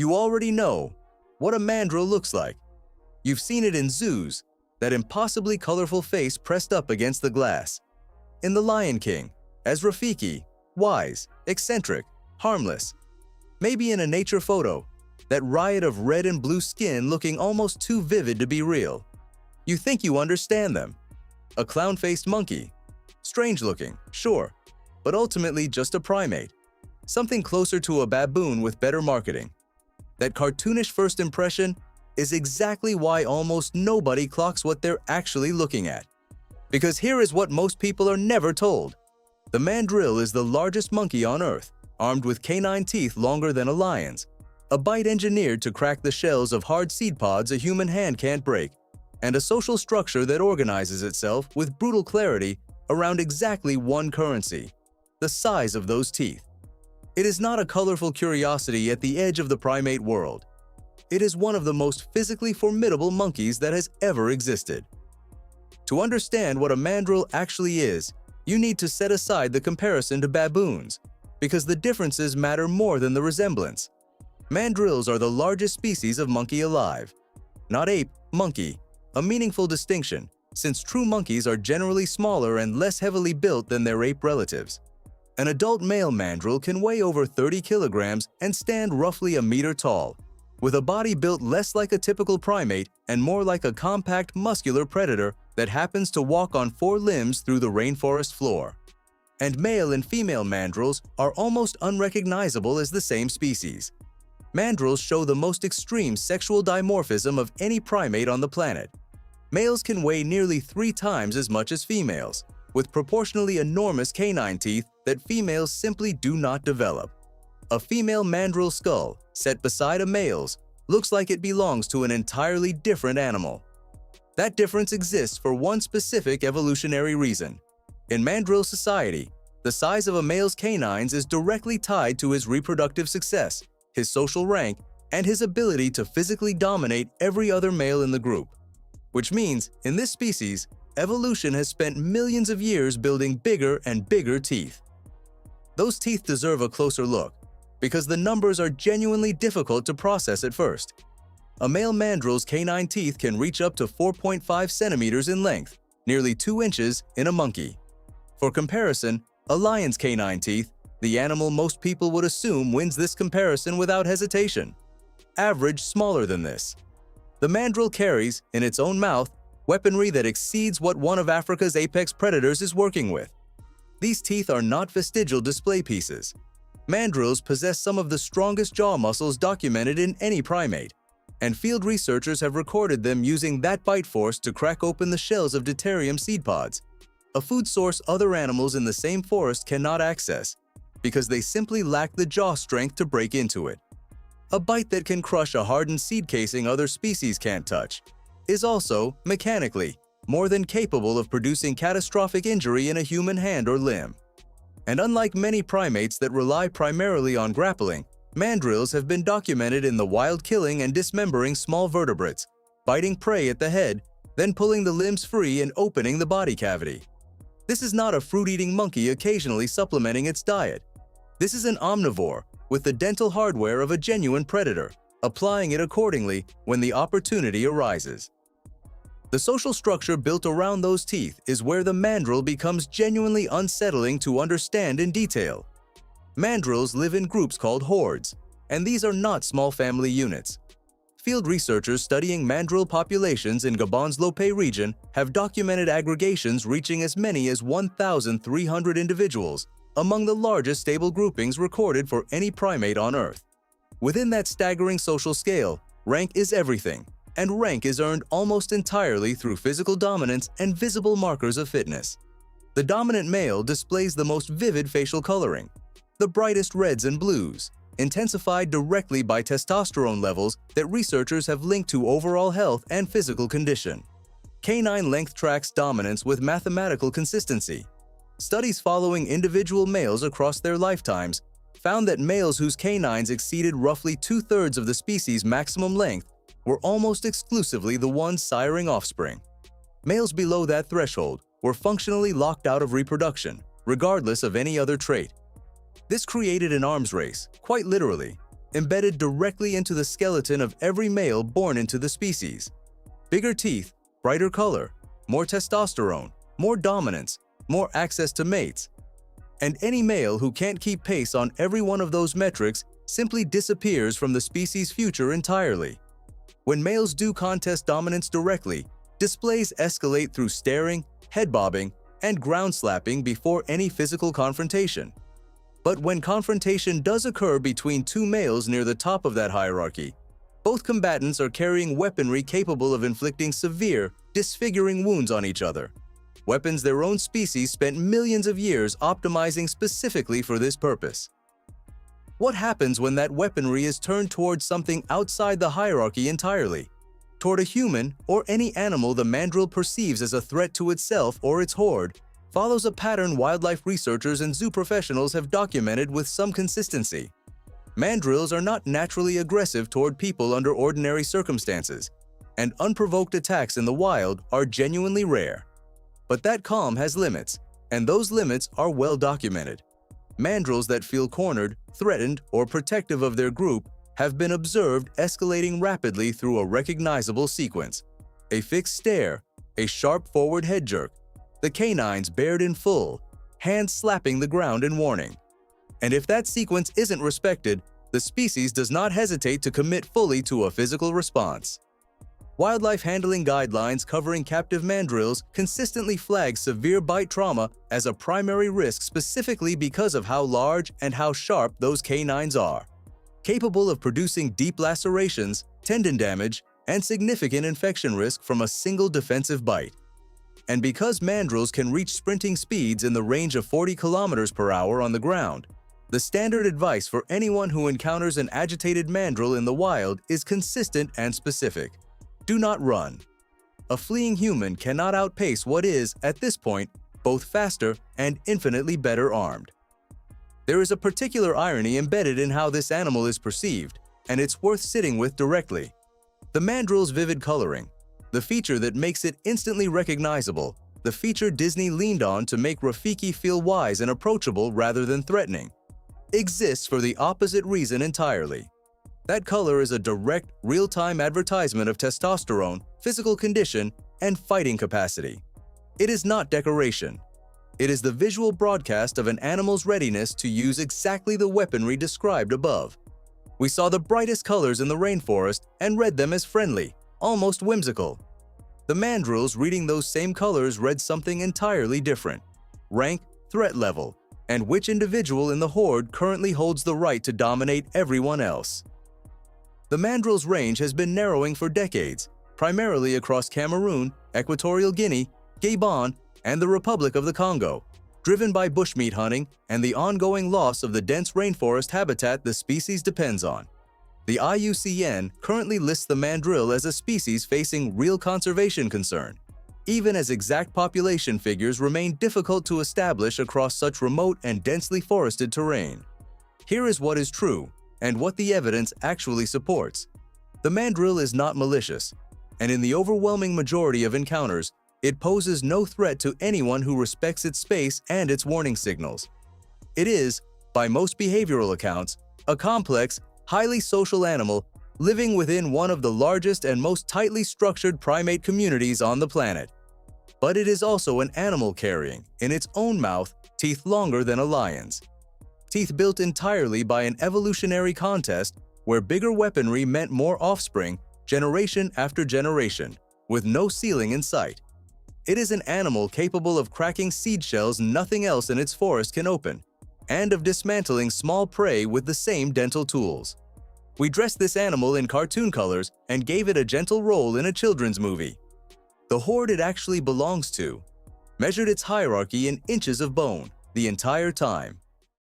You already know what a mandrill looks like. You've seen it in zoos, that impossibly colorful face pressed up against the glass. In The Lion King, as Rafiki, wise, eccentric, harmless. Maybe in a nature photo, that riot of red and blue skin looking almost too vivid to be real. You think you understand them. A clown-faced monkey. Strange looking, sure, but ultimately just a primate. Something closer to a baboon with better marketing. That cartoonish first impression is exactly why almost nobody clocks what they're actually looking at. Because here is what most people are never told. The mandrill is the largest monkey on Earth, armed with canine teeth longer than a lion's, a bite engineered to crack the shells of hard seed pods a human hand can't break, and a social structure that organizes itself with brutal clarity around exactly one currency: the size of those teeth. It is not a colorful curiosity at the edge of the primate world. It is one of the most physically formidable monkeys that has ever existed. To understand what a mandrill actually is, you need to set aside the comparison to baboons, because the differences matter more than the resemblance. Mandrills are the largest species of monkey alive. Not ape, monkey, a meaningful distinction, since true monkeys are generally smaller and less heavily built than their ape relatives. An adult male mandrill can weigh over 30 kilograms and stand roughly a meter tall, with a body built less like a typical primate and more like a compact, muscular predator that happens to walk on 4 limbs through the rainforest floor. And male and female mandrills are almost unrecognizable as the same species. Mandrills show the most extreme sexual dimorphism of any primate on the planet. Males can weigh nearly 3 times as much as females, with proportionally enormous canine teeth that females simply do not develop. A female mandrill skull, set beside a male's, looks like it belongs to an entirely different animal. That difference exists for one specific evolutionary reason. In mandrill society, the size of a male's canines is directly tied to his reproductive success, his social rank, and his ability to physically dominate every other male in the group. Which means, in this species, evolution has spent millions of years building bigger and bigger teeth. Those teeth deserve a closer look, because the numbers are genuinely difficult to process at first. A male mandrill's canine teeth can reach up to 4.5 centimeters in length, nearly 2 inches in a monkey. For comparison, a lion's canine teeth, the animal most people would assume wins this comparison without hesitation. Average smaller than this. The mandrill carries, in its own mouth, weaponry that exceeds what one of Africa's apex predators is working with. These teeth are not vestigial display pieces. Mandrills possess some of the strongest jaw muscles documented in any primate, and field researchers have recorded them using that bite force to crack open the shells of deuterium seed pods, a food source other animals in the same forest cannot access, because they simply lack the jaw strength to break into it. A bite that can crush a hardened seed casing other species can't touch is also, mechanically, more than capable of producing catastrophic injury in a human hand or limb. And unlike many primates that rely primarily on grappling, mandrills have been documented in the wild killing and dismembering small vertebrates, biting prey at the head, then pulling the limbs free and opening the body cavity. This is not a fruit-eating monkey occasionally supplementing its diet. This is an omnivore with the dental hardware of a genuine predator, applying it accordingly when the opportunity arises. The social structure built around those teeth is where the mandrill becomes genuinely unsettling to understand in detail. Mandrills live in groups called hordes, and these are not small family units. Field researchers studying mandrill populations in Gabon's Lopé region have documented aggregations reaching as many as 1,300 individuals, among the largest stable groupings recorded for any primate on Earth. Within that staggering social scale, rank is everything, and rank is earned almost entirely through physical dominance and visible markers of fitness. The dominant male displays the most vivid facial coloring, the brightest reds and blues, intensified directly by testosterone levels that researchers have linked to overall health and physical condition. Canine length tracks dominance with mathematical consistency. Studies following individual males across their lifetimes found that males whose canines exceeded roughly 2/3 of the species' maximum length were almost exclusively the ones siring offspring. Males below that threshold were functionally locked out of reproduction, regardless of any other trait. This created an arms race, quite literally, embedded directly into the skeleton of every male born into the species. Bigger teeth, brighter color, more testosterone, more dominance, more access to mates. And any male who can't keep pace on every one of those metrics simply disappears from the species' future entirely. When males do contest dominance directly, displays escalate through staring, head bobbing, and ground slapping before any physical confrontation. But when confrontation does occur between two males near the top of that hierarchy, both combatants are carrying weaponry capable of inflicting severe, disfiguring wounds on each other. Weapons their own species spent millions of years optimizing specifically for this purpose. What happens when that weaponry is turned towards something outside the hierarchy entirely? Toward a human or any animal the mandrill perceives as a threat to itself or its horde, follows a pattern wildlife researchers and zoo professionals have documented with some consistency. Mandrills are not naturally aggressive toward people under ordinary circumstances, and unprovoked attacks in the wild are genuinely rare. But that calm has limits, and those limits are well documented. Mandrills that feel cornered, threatened, or protective of their group have been observed escalating rapidly through a recognizable sequence: a fixed stare, a sharp forward head jerk, the canines bared in full, hands slapping the ground in warning. And if that sequence isn't respected, the species does not hesitate to commit fully to a physical response. Wildlife handling guidelines covering captive mandrills consistently flag severe bite trauma as a primary risk specifically because of how large and how sharp those canines are, capable of producing deep lacerations, tendon damage, and significant infection risk from a single defensive bite. And because mandrills can reach sprinting speeds in the range of 40 kilometers per hour on the ground, the standard advice for anyone who encounters an agitated mandrill in the wild is consistent and specific: do not run. A fleeing human cannot outpace what is, at this point, both faster and infinitely better armed. There is a particular irony embedded in how this animal is perceived, and it's worth sitting with directly. The mandrill's vivid coloring, the feature that makes it instantly recognizable, the feature Disney leaned on to make Rafiki feel wise and approachable rather than threatening, exists for the opposite reason entirely. That color is a direct, real-time advertisement of testosterone, physical condition, and fighting capacity. It is not decoration. It is the visual broadcast of an animal's readiness to use exactly the weaponry described above. We saw the brightest colors in the rainforest and read them as friendly, almost whimsical. The mandrills reading those same colors read something entirely different: rank, threat level, and which individual in the horde currently holds the right to dominate everyone else. The mandrill's range has been narrowing for decades, primarily across Cameroon, Equatorial Guinea, Gabon, and the Republic of the Congo, driven by bushmeat hunting and the ongoing loss of the dense rainforest habitat the species depends on. The IUCN currently lists the mandrill as a species facing real conservation concern, even as exact population figures remain difficult to establish across such remote and densely forested terrain. Here is what is true, and what the evidence actually supports. The mandrill is not malicious, and in the overwhelming majority of encounters, it poses no threat to anyone who respects its space and its warning signals. It is, by most behavioral accounts, a complex, highly social animal living within one of the largest and most tightly structured primate communities on the planet. But it is also an animal carrying, in its own mouth, teeth longer than a lion's. Teeth built entirely by an evolutionary contest where bigger weaponry meant more offspring, generation after generation, with no ceiling in sight. It is an animal capable of cracking seed shells nothing else in its forest can open, and of dismantling small prey with the same dental tools. We dressed this animal in cartoon colors and gave it a gentle role in a children's movie. The horde it actually belongs to measured its hierarchy in inches of bone the entire time.